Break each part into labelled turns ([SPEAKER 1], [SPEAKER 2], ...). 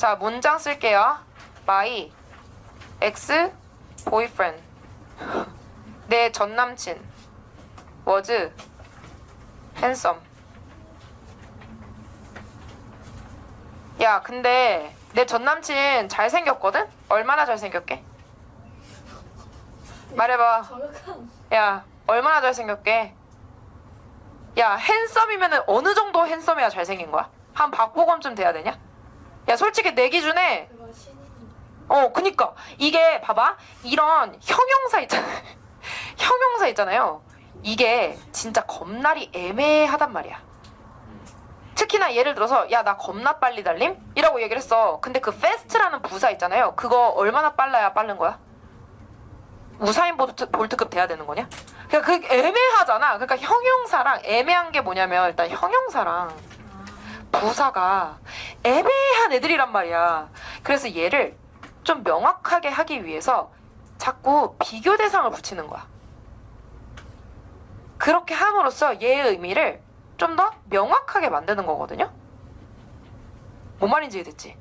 [SPEAKER 1] 자, 문장 쓸게요. My ex boyfriend. 내 전 남친 was handsome. 야, 근데 내 전 남친 잘생겼거든? 얼마나 잘생겼게? 말해봐. 야, 얼마나 잘생겼게? 야, 핸섬이면은 어느 정도 핸섬이야 잘생긴 거야? 한 박보검쯤 돼야 되냐? 야, 솔직히 내 기준에 그니까 이게 봐봐. 이런 형용사 있잖아. 형용사 있잖아요. 이게 진짜 겁나리 애매하단 말이야. 특히나 예를 들어서 야, 나 겁나 빨리 달림? 이라고 얘기를 했어. 근데 그 fast라는 부사 있잖아요. 그거 얼마나 빨라야 빠른 거야? 우사인 볼트급 돼야 되는 거냐? 그러니까 그 애매하잖아. 그러니까 형용사랑 애매한 게 뭐냐면 일단 형용사랑 부사가 애매한 애들이란 말이야. 그래서 얘를 좀 명확하게 하기 위해서 자꾸 비교 대상을 붙이는 거야. 그렇게 함으로써 얘의 의미를 좀 더 명확하게 만드는 거거든요. 뭔 말인지 이해됐지?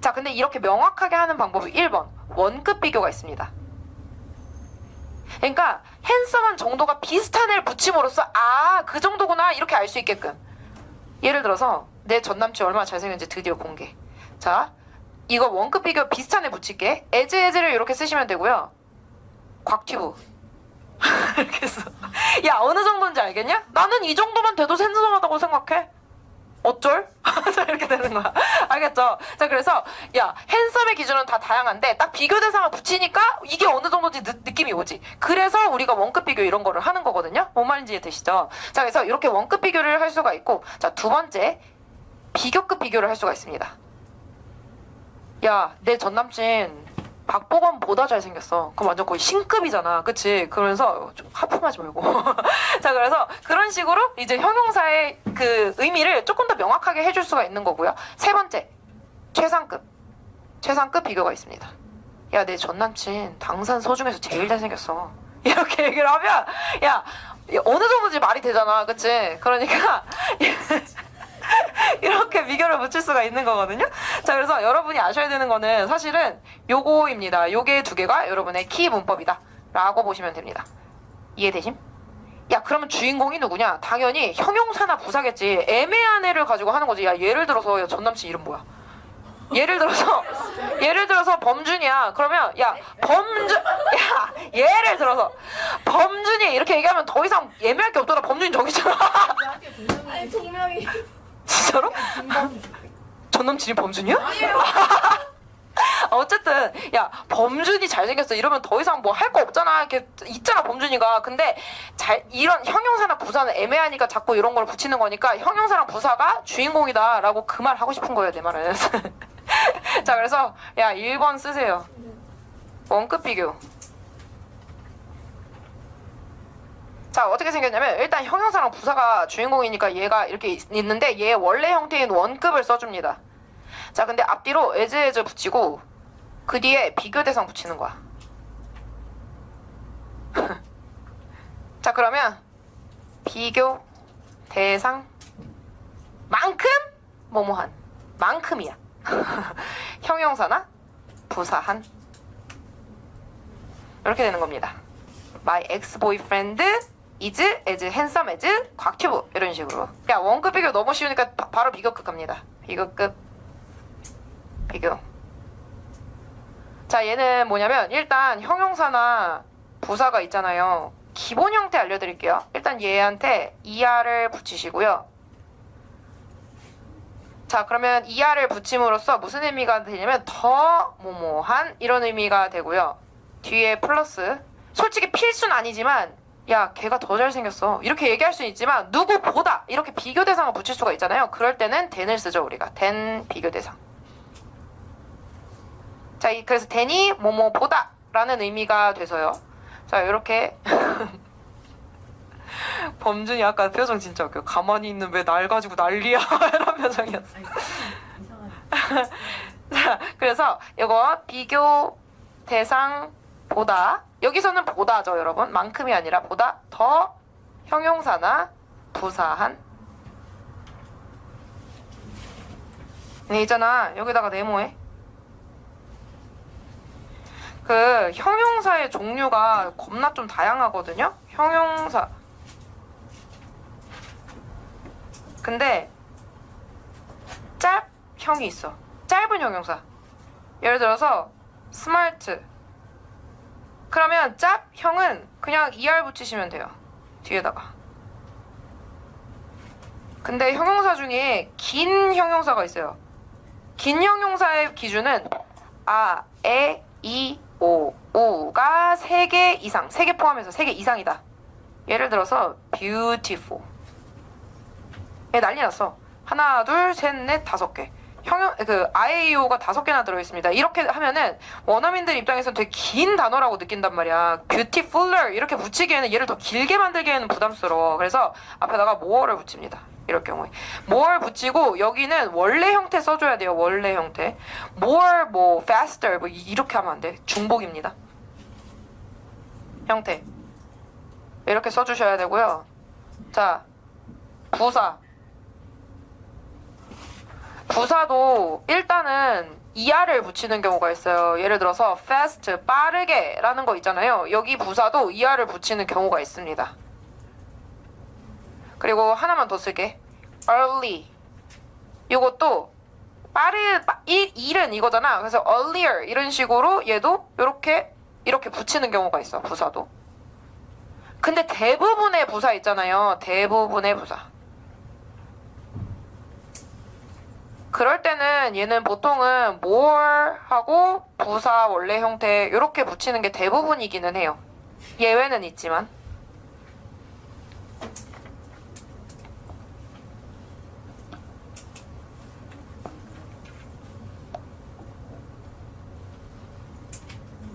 [SPEAKER 1] 자, 근데 이렇게 명확하게 하는 방법이 1번 원급 비교가 있습니다. 그러니까 핸섬한 정도가 비슷한 애를 붙임으로써 그 정도구나 이렇게 알 수 있게끔. 예를 들어서 내 전남친 얼마나 잘생겼는지 드디어 공개. 자, 이거 원급 비교 비슷한 애 붙일게. 에즈를 이렇게 쓰시면 되고요. 곽튜브 이렇게 해서 야, 어느 정도인지 알겠냐? 나는 이 정도만 돼도 핸섬하다고 생각해. 어쩔? 이렇게 되는 거야. 알겠죠? 자, 그래서 야, 핸섬의 기준은 다 다양한데 딱 비교 대상을 붙이니까 이게 어느 정도인지 느낌이 오지. 그래서 우리가 원급 비교 이런 거를 하는 거거든요. 뭔 말인지 이해되시죠? 자, 그래서 이렇게 원급 비교를 할 수가 있고, 자, 두 번째 비교급 비교를 할 수가 있습니다. 야, 내 전남친 박보검보다 잘생겼어. 그럼 완전 거의 신급이잖아. 그치? 그러면서 좀 하품하지 말고. 자, 그래서 그런 식으로 이제 형용사의 그 의미를 조금 더 명확하게 해줄 수가 있는 거고요. 세 번째, 최상급 비교가 있습니다. 야, 내 전남친 당산서 중에서 제일 잘생겼어. 이렇게 얘기를 하면 야, 어느 정도인지 말이 되잖아. 그치? 그러니까 이렇게 비교를 붙일 수가 있는 거거든요. 자, 그래서 여러분이 아셔야 되는 거는 사실은 요거입니다. 요게 두 개가 여러분의 키 문법이다 라고 보시면 됩니다. 이해되심? 야, 그러면 주인공이 누구냐? 당연히 형용사나 부사겠지. 애매한 애를 가지고 하는 거지. 야, 예를 들어서 야, 전남친 이름 뭐야? 예를 들어서 범준이야. 그러면 야, 예를 들어서 범준이 이렇게 얘기하면 더 이상 애매할 게 없더라. 범준이 저기 있잖아.
[SPEAKER 2] 아니, 동명이.
[SPEAKER 1] 진짜로? 전 남친이 범준이야? 어쨌든 야, 범준이 잘생겼어 이러면 더 이상 뭐 할 거 없잖아. 이렇게 있잖아 범준이가. 근데 이런 형용사나 부사는 애매하니까 자꾸 이런 걸 붙이는 거니까 형용사랑 부사가 주인공이다 라고 그 말 하고 싶은 거예요, 내 말은. 자, 그래서 야, 1번 쓰세요. 원급 비교. 자, 어떻게 생겼냐면 일단 형용사랑 부사가 주인공이니까 얘가 이렇게 있는데 얘의 원래 형태인 원급을 써줍니다. 자, 근데 앞뒤로 as 붙이고 그 뒤에 비교 대상 붙이는 거야. 자, 그러면 비교 대상 만큼 뭐뭐한 만큼이야. 형용사나 부사한 이렇게 되는 겁니다. My ex-boyfriend is as handsome as 곽튜브 이런 식으로. 야, 원급 비교 너무 쉬우니까 바로 비교급 갑니다. 비교급 비교. 자, 얘는 뭐냐면 일단 형용사나 부사가 있잖아요. 기본 형태 알려드릴게요. 일단 얘한테 er을 붙이시고요. 자, 그러면 er를 붙임으로써 무슨 의미가 되냐면 더 뭐뭐한 이런 의미가 되고요. 뒤에 플러스. 솔직히 필수는 아니지만 야, 걔가 더 잘생겼어 이렇게 얘기할 수는 있지만 누구보다 이렇게 비교 대상을 붙일 수가 있잖아요. 그럴 때는 than을 쓰죠, 우리가. than 비교 대상. 자, 그래서 than이 뭐뭐보다 라는 의미가 돼서요. 자, 이렇게 범준이 아까 표정 진짜 웃겨. 가만히 있는 왜 날 가지고 난리야 이런 표정이었어. 자, 그래서 이거 비교 대상 보다, 여기서는 보다죠 여러분. 만큼이 아니라 보다 더 형용사나 부사한 네, 있잖아. 여기다가 네모해. 그 형용사의 종류가 겁나 좀 다양하거든요. 형용사. 근데 짭형이 있어. 짧은 형용사. 예를 들어서 스마트. 그러면 짭형은 그냥 er 붙이시면 돼요. 뒤에다가. 근데 형용사 중에 긴 형용사가 있어요. 긴 형용사의 기준은 아, 에, 이, 오, 우가 3개 이상, 3개 포함해서 3개 이상이다. 예를 들어서 beautiful. 얘 난리 났어. 하나, 둘, 셋, 넷, 5개. 아에이오가 5개나 들어있습니다. 이렇게 하면은 원어민들 입장에서는 되게 긴 단어라고 느낀단 말이야. beautifuler 이렇게 붙이기에는 얘를 더 길게 만들기에는 부담스러워. 그래서 앞에다가 more를 붙입니다. 이럴 경우에 more 붙이고 여기는 원래 형태 써줘야 돼요. 원래 형태. more, 뭐 faster 뭐 이렇게 하면 안 돼. 중복입니다. 형태 이렇게 써주셔야 되고요. 자, 부사도 일단은 er를 붙이는 경우가 있어요. 예를 들어서 fast, 빠르게 라는 거 있잖아요. 여기 부사도 er를 붙이는 경우가 있습니다. 그리고 하나만 더 쓸게. early. 이것도 일은 이거잖아. 그래서 earlier 이런 식으로 얘도 이렇게 붙이는 경우가 있어. 부사도. 근데 대부분의 부사 있잖아요. 대부분의 부사. 그럴 때는 얘는 보통은 more 하고 부사 원래 형태 이렇게 붙이는 게 대부분이기는 해요. 예외는 있지만.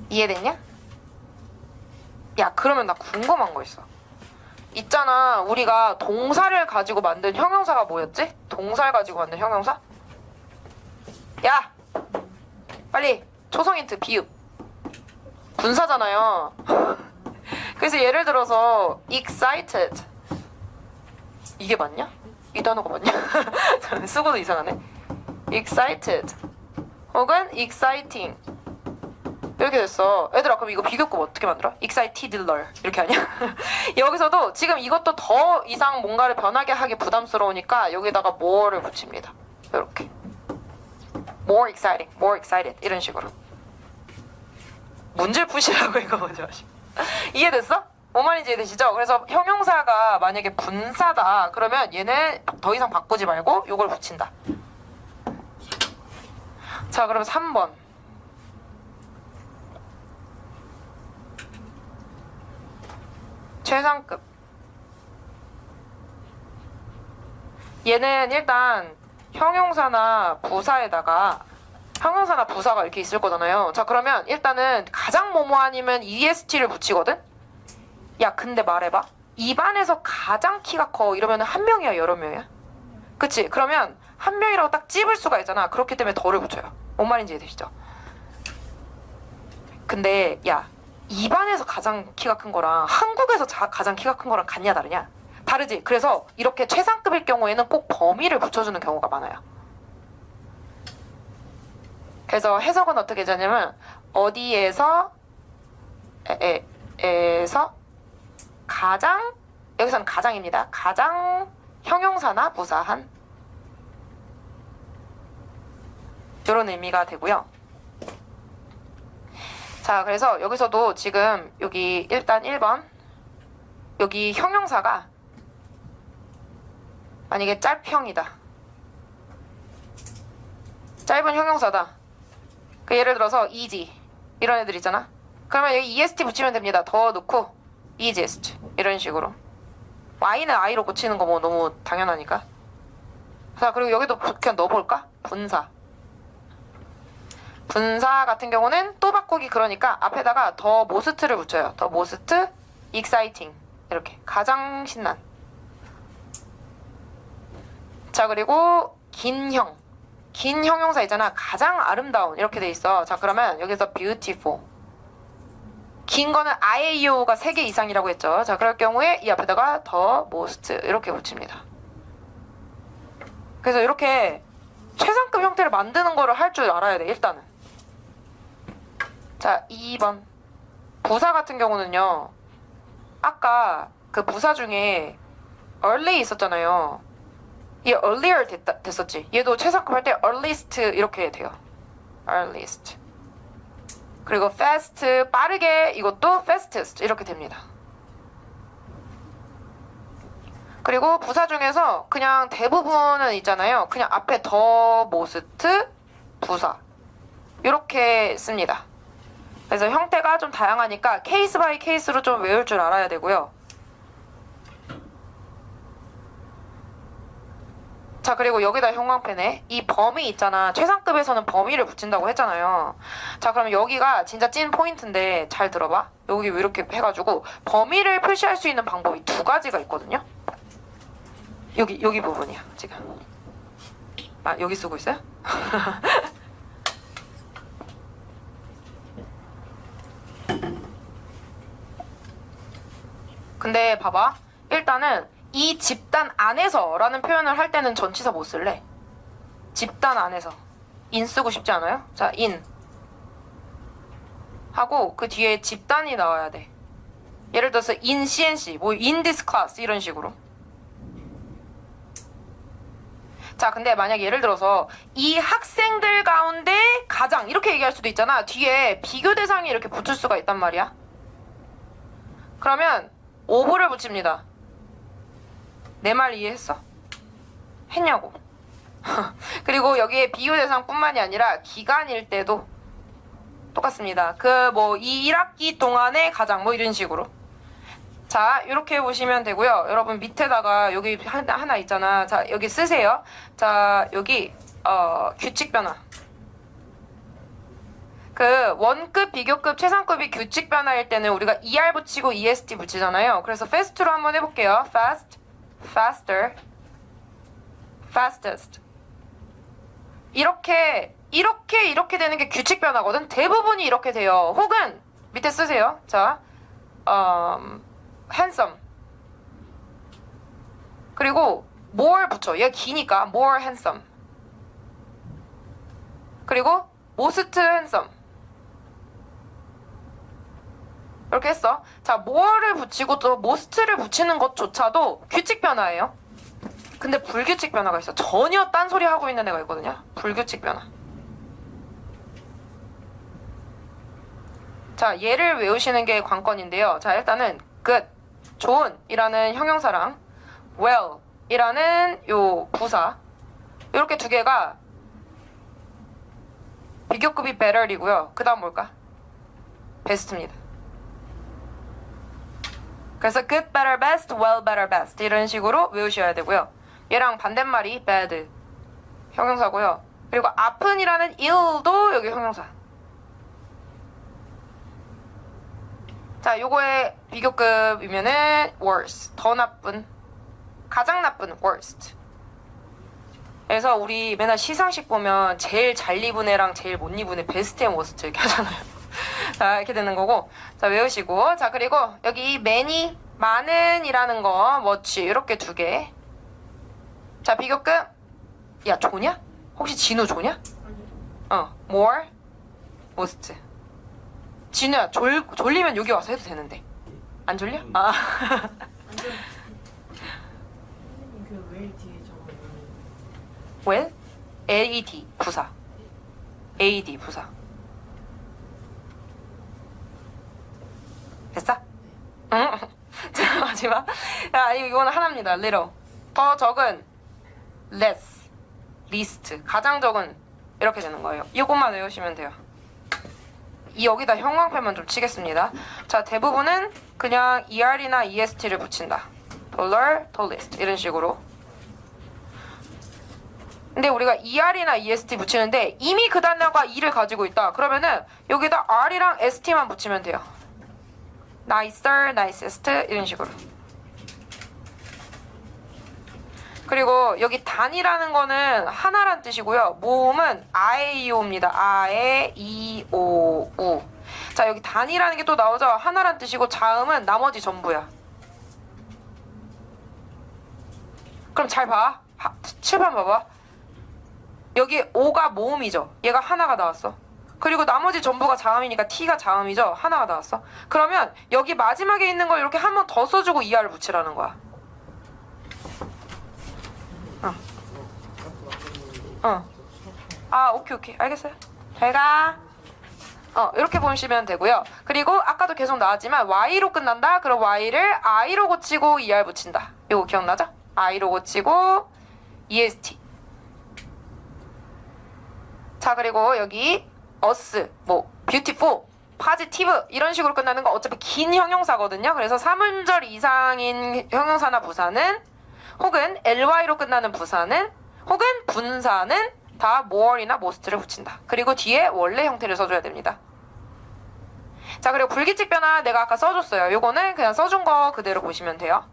[SPEAKER 1] 이해됐냐? 야, 그러면 나 궁금한 거 있어. 있잖아, 우리가 동사를 가지고 만든 형용사가 뭐였지? 동사를 가지고 만든 형용사? 야! 빨리! 초성 힌트, 비읍. 분사잖아요. 그래서 예를 들어서 excited. 이게 맞냐? 이 단어가 맞냐? 쓰고도 이상하네. excited 혹은 exciting 이렇게 됐어. 얘들아, 그럼 이거 비교급 어떻게 만들어? excitedler 이렇게 하냐? 여기서도 지금 이것도 더 이상 뭔가를 변하게 하기 부담스러우니까 여기다가 more를 붙입니다. 이렇게 more exciting, more excited 이런 식으로. 문제를 푸시라고 이거 보지 마시고. 이해됐어? 뭔 말인지 이해되시죠? 그래서 형용사가 만약에 분사다 그러면 얘는 더 이상 바꾸지 말고 이걸 붙인다. 자, 그럼 3번. 최상급. 얘는 일단 형용사나 부사에다가 형용사나 부사가 이렇게 있을 거잖아요. 자, 그러면 일단은 가장 뭐뭐 아니면 est를 붙이거든? 야, 근데 말해봐. 입안에서 가장 키가 커 이러면 한 명이야, 여러 명이야? 그치? 그러면 한 명이라고 딱 찝을 수가 있잖아. 그렇기 때문에 덜을 붙여요. 뭔 말인지 이해되시죠? 근데 야, 입안에서 가장 키가 큰 거랑 한국에서 가장 키가 큰 거랑 같냐 다르냐? 다르지? 그래서 이렇게 최상급일 경우에는 꼭 범위를 붙여주는 경우가 많아요. 그래서 해석은 어떻게 되냐면 어디에서 에서 가장, 여기서는 가장입니다. 가장 형용사나 부사한 이런 의미가 되고요. 자, 그래서 여기서도 지금 여기 일단 1번 여기 형용사가 만약에 짤형이다. 짧은 형용사다. 그 예를 들어서 easy 이런 애들 있잖아. 그러면 여기 est 붙이면 됩니다. 더 넣고 easiest 이런 식으로. y는 i로 고치는 거 뭐 너무 당연하니까. 자, 그리고 여기도 그냥 넣어볼까? 분사. 분사 같은 경우는 또 바꾸기 그러니까 앞에다가 더 most를 붙여요. 더 most exciting 이렇게 가장 신난. 자, 그리고 긴 형용사 있잖아. 가장 아름다운 이렇게 돼 있어. 자, 그러면 여기서 beautiful. 긴 거는 IAO가 3개 이상이라고 했죠. 자, 그럴 경우에 이 앞에다가 더 most 이렇게 붙입니다. 그래서 이렇게 최상급 형태를 만드는 거를 할 줄 알아야 돼, 일단은. 자, 2번. 부사 같은 경우는요, 아까 그 부사 중에 early 있었잖아요. 얘 earlier 됐었지. 얘도 최상급 할 때 earliest 이렇게 돼요. earliest. 그리고 fast, 빠르게, 이것도 fastest 이렇게 됩니다. 그리고 부사 중에서 그냥 대부분은 있잖아요. 그냥 앞에 the most, 부사 이렇게 씁니다. 그래서 형태가 좀 다양하니까 케이스 바이 케이스로 좀 외울 줄 알아야 되고요. 자, 그리고 여기다 형광펜에 이 범위 있잖아. 최상급에서는 범위를 붙인다고 했잖아요. 자, 그럼 여기가 진짜 찐 포인트인데 잘 들어봐. 여기 이렇게 해가지고 범위를 표시할 수 있는 방법이 두 가지가 있거든요. 여기 부분이야, 지금. 아, 여기 쓰고 있어요? 근데 봐봐. 일단은 이 집단 안에서 라는 표현을 할 때는 전치사 못 쓸래. 집단 안에서. in 쓰고 싶지 않아요? 자, in. 하고 그 뒤에 집단이 나와야 돼. 예를 들어서 in CNC, 뭐 in this class 이런 식으로. 자, 근데 만약 예를 들어서 이 학생들 가운데 가장 이렇게 얘기할 수도 있잖아. 뒤에 비교 대상이 이렇게 붙을 수가 있단 말이야. 그러면 오브를 붙입니다. 내 말 이해했어? 했냐고. 그리고 여기에 비교 대상뿐만이 아니라 기간일 때도 똑같습니다. 그 뭐 이 1학기 동안에 가장 뭐 이런 식으로. 자, 이렇게 보시면 되고요. 여러분 밑에다가 여기 하나 있잖아. 자, 여기 쓰세요. 자, 여기 규칙 변화. 그 원급, 비교급, 최상급이 규칙 변화일 때는 우리가 ER 붙이고 EST 붙이잖아요. 그래서 fast로 한번 해볼게요. fast, faster, fastest. 이렇게 되는 게 규칙 변화거든. 대부분이 이렇게 돼요. 혹은 밑에 쓰세요. 자, handsome. 그리고 more 붙여. 얘가 기니까 more handsome. 그리고 most handsome. 이렇게 했어. 자, more를 붙이고 또 most를 붙이는 것조차도 규칙 변화예요. 근데 불규칙 변화가 있어. 전혀 딴소리 하고 있는 애가 있거든요. 불규칙 변화. 자, 얘를 외우시는 게 관건인데요. 자, 일단은 good, 좋은 이라는 형용사랑 well 이라는 요 부사 이렇게 두 개가 비교급이 better이고요. 그 다음 뭘까? best입니다. 그래서 good, better, best, well, better, best 이런 식으로 외우셔야 되고요. 얘랑 반대말이 bad 형용사고요. 그리고 아픈이라는 ill도 여기 형용사. 자, 요거의 비교급이면은 worse, 더 나쁜, 가장 나쁜 worst. 그래서 우리 맨날 시상식 보면 제일 잘 입은 애랑 제일 못 입은 애 베스트 앤 워스트 이렇게 하잖아요. 자, 이렇게 되는 거고. 자, 외우시고. 자, 그리고 여기 many, 많은 이라는 거 much 이렇게 두 개. 자, 비교급. 야, 조냐? 혹시 진우 조냐? more, most. 진우야, 졸리면 여기 와서 해도 되는데. 안 졸려? 아.
[SPEAKER 2] 그왜 뒤에 저거
[SPEAKER 1] well? LED 부사. AD 부사. 됐어? 응? 자, 마지막. 야, 이거는 하나입니다. little. 더 적은 less, least. 가장 적은 이렇게 되는 거예요. 이것만 외우시면 돼요. 여기다 형광펜만 좀 치겠습니다. 자, 대부분은 그냥 ER이나 EST를 붙인다. taller, tallest 이런 식으로. 근데 우리가 ER이나 EST 붙이는데 이미 그 단어가 E를 가지고 있다. 그러면은 여기다 R이랑 ST만 붙이면 돼요. nicer, nicest 이런 식으로. 그리고 여기 단이라는 거는 하나란 뜻이고요. 모음은 아에이오입니다. 아에이오우. 자, 여기 단이라는 게 또 나오죠. 하나란 뜻이고 자음은 나머지 전부야. 그럼 잘 봐. 7번 봐봐. 여기 O가 모음이죠. 얘가 하나가 나왔어. 그리고 나머지 전부가 자음이니까 T가 자음이죠. 하나가 나왔어. 그러면 여기 마지막에 있는 걸 이렇게 한 번 더 써주고 ER을 붙이라는 거야. 아, 오케이. 알겠어요. 잘 가. 이렇게 보시면 되고요. 그리고 아까도 계속 나왔지만 Y로 끝난다. 그럼 Y를 I로 고치고 ER 붙인다. 요거 기억나죠? I로 고치고 EST. 자, 그리고 여기 us, 뭐 beautiful, positive 이런 식으로 끝나는 거 어차피 긴 형용사거든요. 그래서 3음절 이상인 형용사나 부사는 혹은 ly로 끝나는 부사는 혹은 분사는 다 more이나 most를 붙인다. 그리고 뒤에 원래 형태를 써줘야 됩니다. 자, 그리고 불규칙 변화 내가 아까 써줬어요. 요거는 그냥 써준 거 그대로 보시면 돼요.